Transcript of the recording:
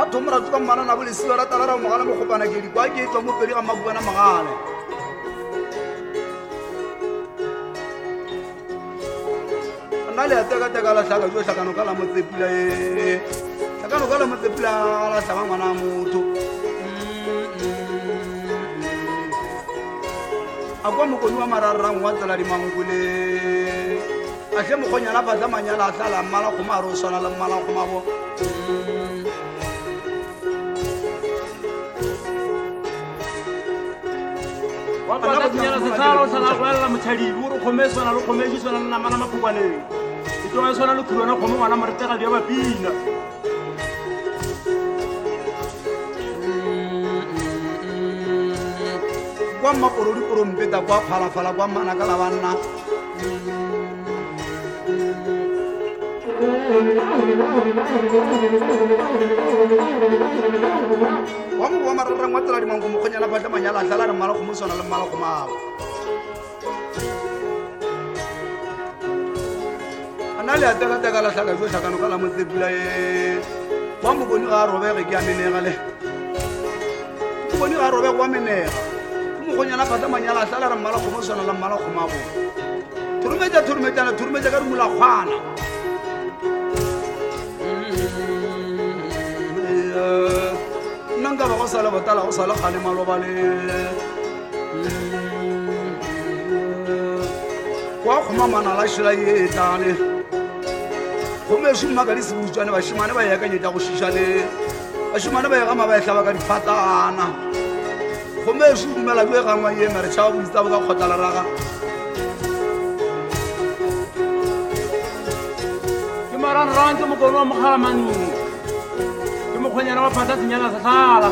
batho mo ratso ka mmana na bolesilo ra tala ra mogala mo gopana ke di kwa ke tswa mo pedi ga mabukana magale na le ateka la hlaka jo hlakano ka la motsepula hlakano ka la motsepula la hlaba ngwana motho a kwa mokoni wa mararrang wa tsela di mangkule a hle mokgonyana phatla manyala a hlala mmala kgoma a re o swana le mmala kgoma bo wa pata nyala se tsalo sana go ela motshadi o re khomesana le khomesana le namana maphukaneng e tlo swana le khulwana khomo ngwana maretega di ba pina kwa maporodi porompeta kwa phalafala kwa mana ka la banna wa mo wa mararrang wa tsela di mango mokgonyana phatla manyala a hlala re mmala kgomo swana le mmala kgomao a na le ateka la hlaka jo hlakano ka la motsepula wa mokoni ga a robege ke a menega le mokoni ga a robege wa menega mokgonyana phatla manyala a hlala re mmala kgomo swana le mmala kgomabo thurumetša ka dimula kgwana nna nka ba go sale botala go sale kgale maloba le kwa kgomamana la šila ye tlale gomešomma ka disebutswane bašimane ba yakanyetša go šiša le bašimane ba egama ba ehlaba ka diphatana gomešo dumela jo e gangwa ye meretšhaba boitsa bo ka kgotla leraga ke maranrang ke mokono wa mogalamaneng ke mokgonyana wa phata senyana se tlala